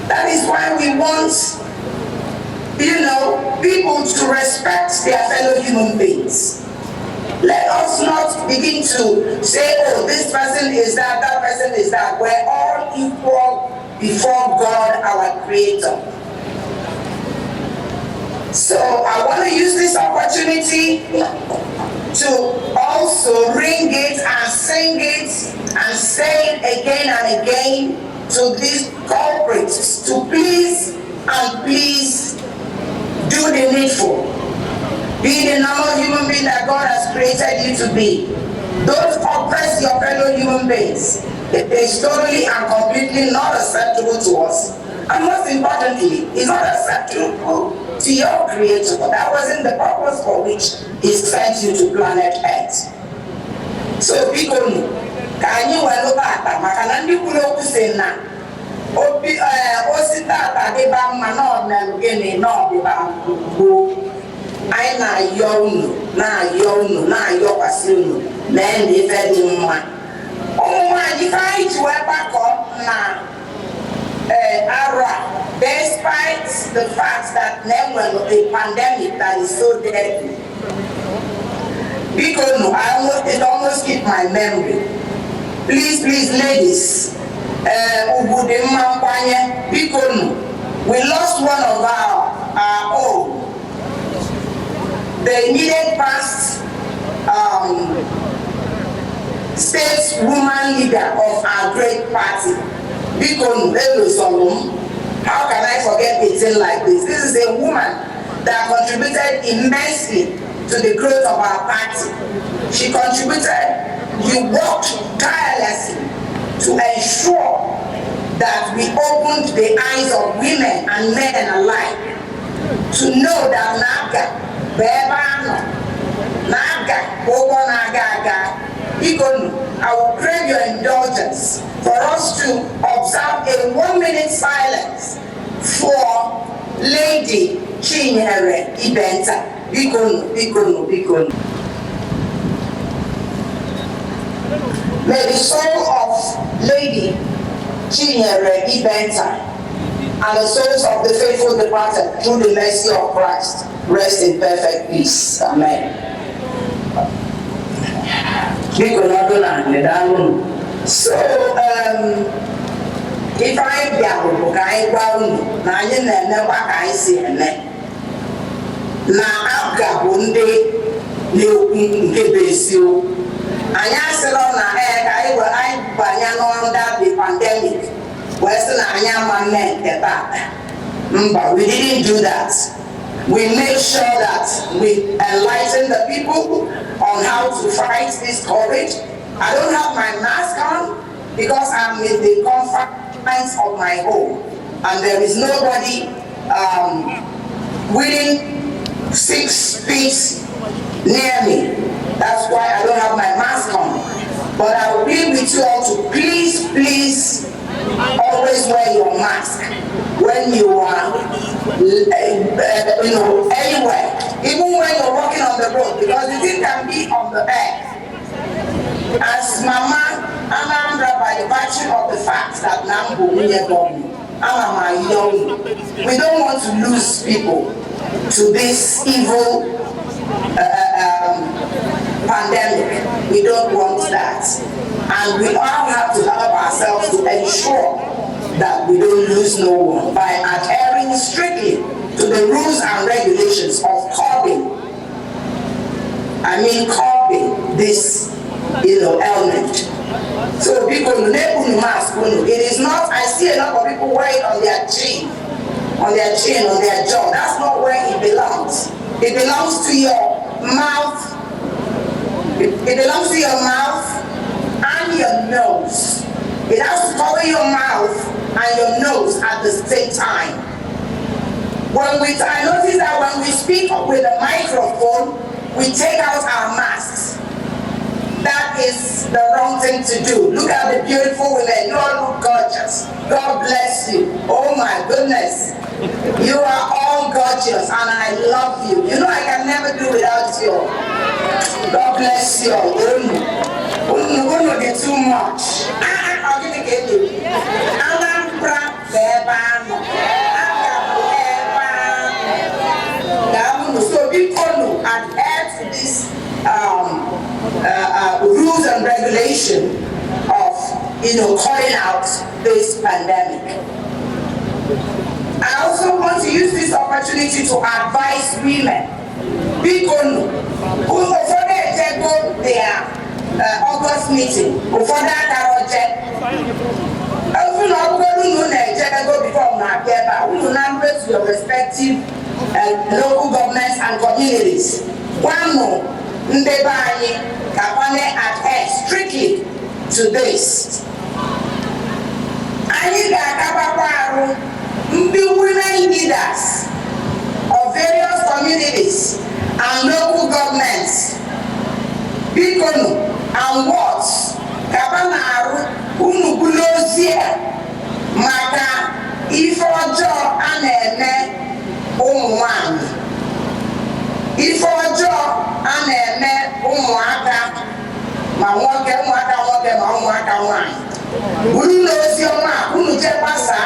That is why we want, people to respect their fellow human beings. Let us not begin to say, oh, this person is that, that person is that. We're all equal before God, our Creator. So I want to use this opportunity to also ring it and sing it and say it again and again to these culprits to please do the needful. Be the normal human being that God has created you to be. Don't oppress your fellow human beings. It is totally and completely not acceptable to us. And most importantly, it's not acceptable to your Creator. That wasn't the purpose for which He sent you to planet Earth. So people, can you look at that? Makanandi kulo kusena. Osita de bama no na gene no de bama. I na yonu na yokwasinu na ndi fedi mma. Omo ji kai to back up na Ara, despite the fact that there was a pandemic that is so deadly. Because it almost skipped my memory. Please, ladies, we lost one of our own. The immediate past stateswoman leader of our great party. How can I forget a thing like this? This is a woman that contributed immensely to the growth of our party. She worked tirelessly to ensure that we opened the eyes of women and men alike to know that I will crave your indulgence for us to observe a 1 minute silence for Lady Chinyere Ibenta. Bikono. May the soul of Lady Chinyere Ibenta and the souls of the faithful departed through the mercy of Christ rest in perfect peace. Amen. So, if I we didn't do that. We made sure that we enlighten the people on how to fight this COVID. I don't have my mask on because I'm in the confines of my home, and there is nobody within 6 feet near me. That's why I don't have my mask on. But I will plead with you all to please always wear your mask when you are anywhere, even when you're walking on the road, because the thing can be on the air. As Mama Anambra by the virtue of the fact that Nambu near government. We don't want to lose people to this evil pandemic. We don't want that. And we all have to help ourselves to ensure that we don't lose no one by adhering strictly to the rules and regulations of curbing this, element. So people mask. It is not, I see a lot of people wear it on their chin, on their jaw. That's not where it belongs. It belongs to your mouth. It belongs to your mouth and your nose. It has to cover your mouth and your nose at the same time. I notice that when we speak with a microphone, we take out our masks. That is the wrong thing to do. Look at the beautiful women. You all look gorgeous. God bless you. Oh my goodness. You are all gorgeous and I love you. You know I can never do without you. God bless you. Unu get too much. I'm going to get you. Anambra So people adhere to this rules and regulation of calling out this pandemic. I also want to use this opportunity to advise women. People who go their August meeting, before to your respective local governments and communities. One more, adhere strictly to this. Women leaders of various communities and local governments, and wards, maka ife ọjọọ a na-eme ụmụ nwanyị, ife ọjọọ a na-eme ụmụaka ma nwoke, ụmụaka nwoke ma ụmụaka nwanyị. Unu n'ozi ọma unu je gbasa,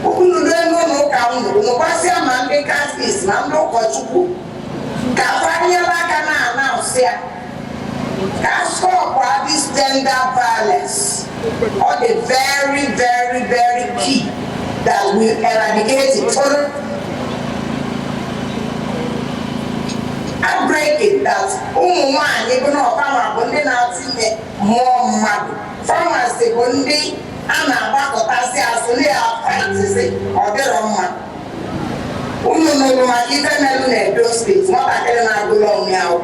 unu n'elu ụka unu gbasịa ma ndị katkist ma ndị ụkọchukwu ka kwanyela aka na announce ya ka stop this gender violence. All the very, very, very key that will eradicate it. I'm breaking that woman, even though farmer Bundi now see more mad. Farmers say Bundi and a back of us as they are practicing or their own man. No man, even in those states, not a can go on now.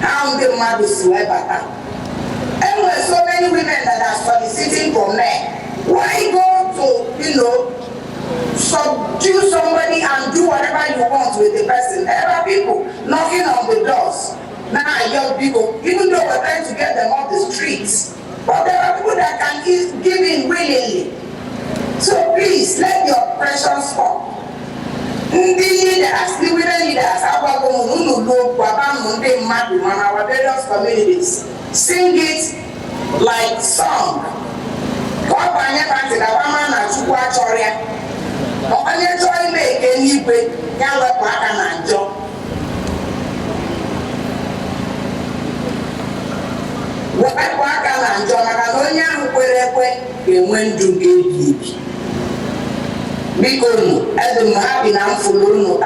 How the mad is ever. And there are so many women that are soliciting for men. Why go to, subdue somebody and do whatever you want with the person? There are people knocking on the doors. Now, young people, even though we're trying to get them off the streets, but there are people that can give in willingly. So please, let your pressure stop. The women leaders, our various communities, sing it like song. Because as the Mahabina follow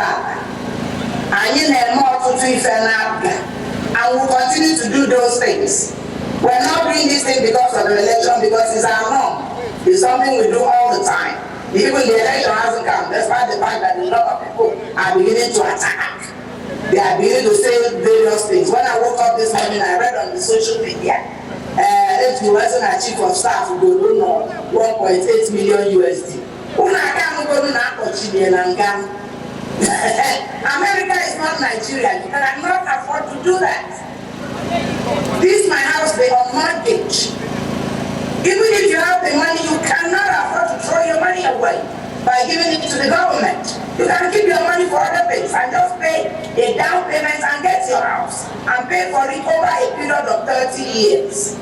and we'll continue to do those things. We're not doing this thing because of the election, because it's our norm. It's something we do all the time. Even the election hasn't come, despite the fact that a lot of people are beginning to attack. They are beginning to say various things. When I woke up this morning, I read on the social media, if you wasn't a chief of staff, you go do no 1.8 million USD. America is not Nigeria. You cannot afford to do that. This my house, they on mortgage. Even if you have the money, you cannot afford to throw your money away by giving it to the government. You can keep your money for other things and just pay a down payment and get your house and pay for it over a period of 30 years.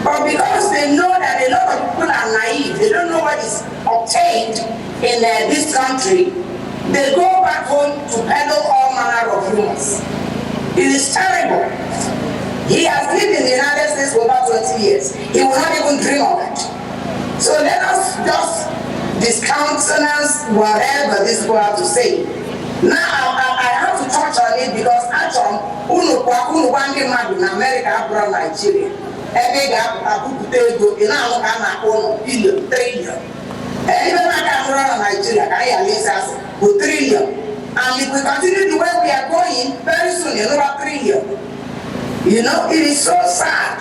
But because they know that a lot of people are naive, they don't know what is obtained in this country, they go back home to peddle all manner of rumors. It is terrible. He has lived in the United States for about 20 years. He will not even dream of it. So let us just discountenance whatever these people have to say. Now, I have to touch on it because actually, Unukwandi Madu in America, abroad Nigeria, every Abukuto, in our billion, trillion. Even like abroad Nigeria, I list with trillion. And if we continue the way we are going, very soon, another trillion. You know, it is so sad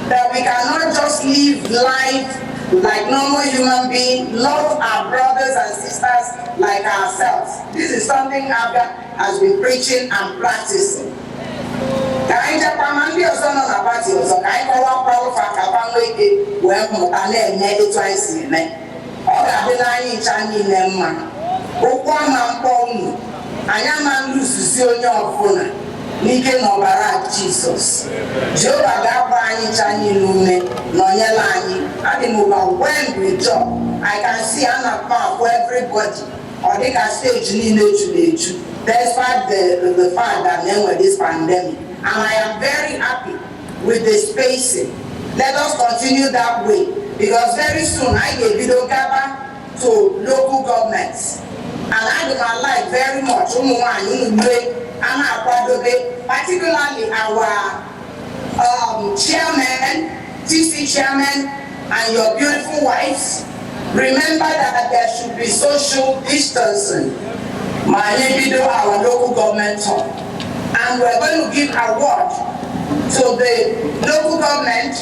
that we cannot just live life like normal human beings, love our brothers and sisters like ourselves. This is something Abga has been preaching and practicing. N'ike n'ọbara Jesus. Jehovah ga-agba anyị ncha niile ume n'onyela anyị. Adị m overwhelmed with joy. I can see Anambra for everybody. Ọ dịka stage niile eju despite the fact that there was this pandemic. And I am very happy with the spacing. Let us continue that way because very soon I get video cover to local governments. And I do not like very much particularly our chairman, TC chairman, and your beautiful wives. Remember that there should be social distancing. My video, our local government talk. And we're going to give award to the local government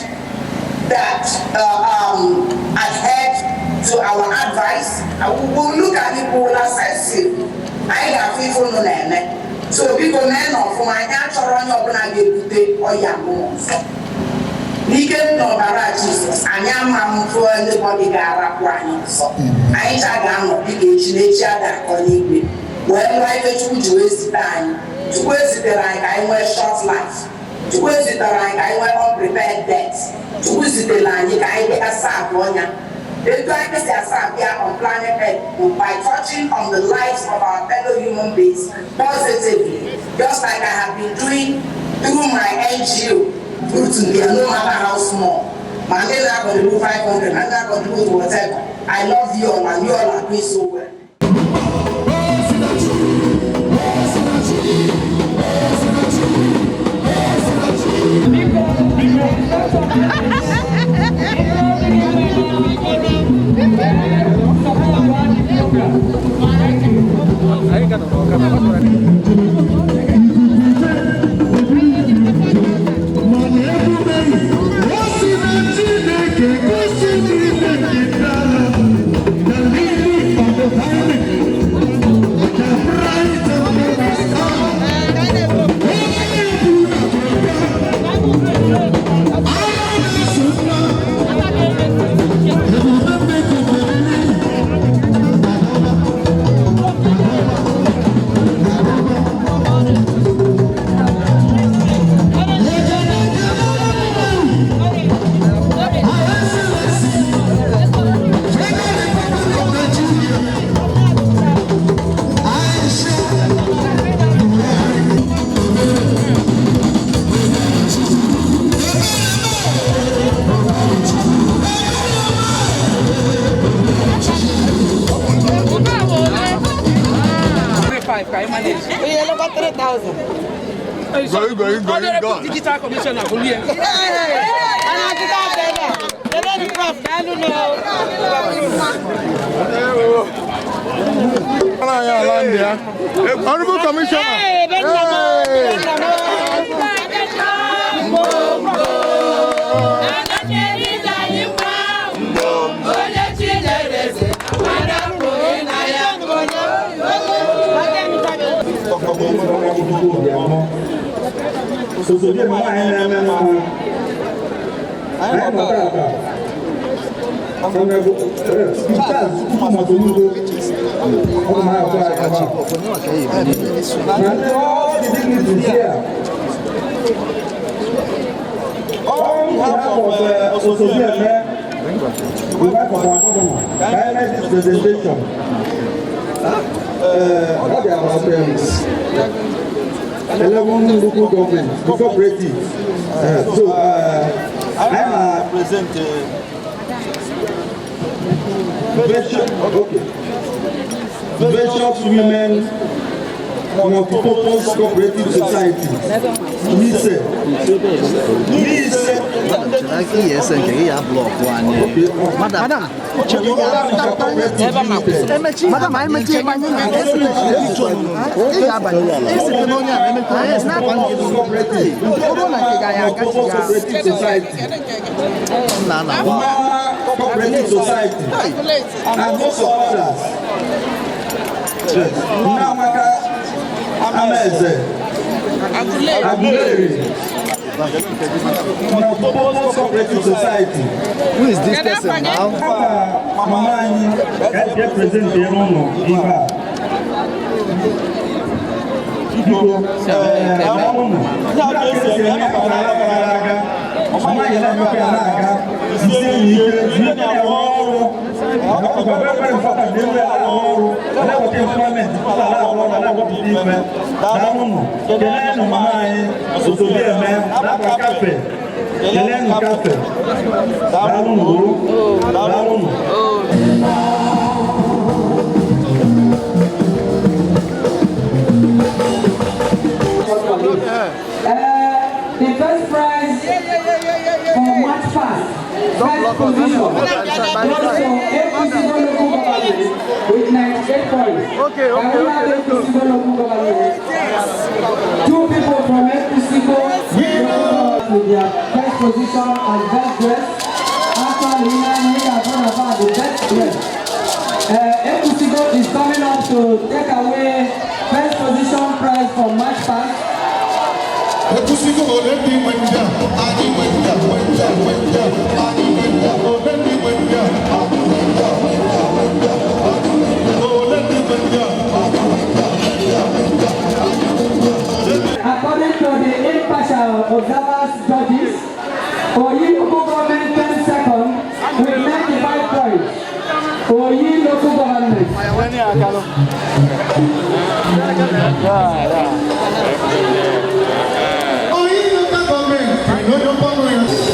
that adhered to our advice. We will look at it, we will assess it. I have people no name. So people men of my natural run up and I get to or young ones. Nike no bara Jesus. I am for anybody got one. So I tag on big nature that calling me. Well, I get to waste time. To waste the like I wear short life. To waste the like I wear unprepared deaths. To waste the line I get a sad one. They try to say on planet Earth by touching on the lives of our fellow human beings positively, just like I have been doing through my NGO, through to me, no matter how small. Man, they're not going to do 500, I'm not going to do whatever. I love you all, and you all are doing so well. Digital commissioner. Honorable Commissioner. All behalf of Osobieme, we work for one guidance this presentation. What are our terms? 11 local governments, cooperatives. So I present Bishop's Women Multipurpose Cooperative Society. Madam. Cooperative Society and most of others. Namaka Ameze Aguleri Cooperative Society. Who is this person now? Mama get present here on Iba. Ọmọ yẹn náà yọ pé alága ṣiṣẹ́ yìí ṣe ní àwọn ọrọ̀ àwọn bàbá bẹ̀rẹ̀ fọ́kà nínú àwọn ọrọ̀ aláwọ̀tí employment fọ́kà aláwọ̀ aláwọ̀tí ní ìfẹ́ dáhùnù kẹlẹ́nu máa yín òṣòṣò bí ẹ̀mẹ́ lápá káfẹ̀ kẹlẹ́nu káfẹ̀ dáhùnù dáhùnù. The first prize for March Past, first position, goes to APC local government with 98 points. Okay. APC local government. 2 people from APC go with their first position and best dress. After Lina the best dress. APC is coming up to take away first position prize for March Past. Ekusigo already went down. Ani went down. Ani went down. Already went down. Already went down. According to the impartial observers judges, Oyi local government 10 seconds with 95 points. Oyi local government. Oh, you know that government. I know your government.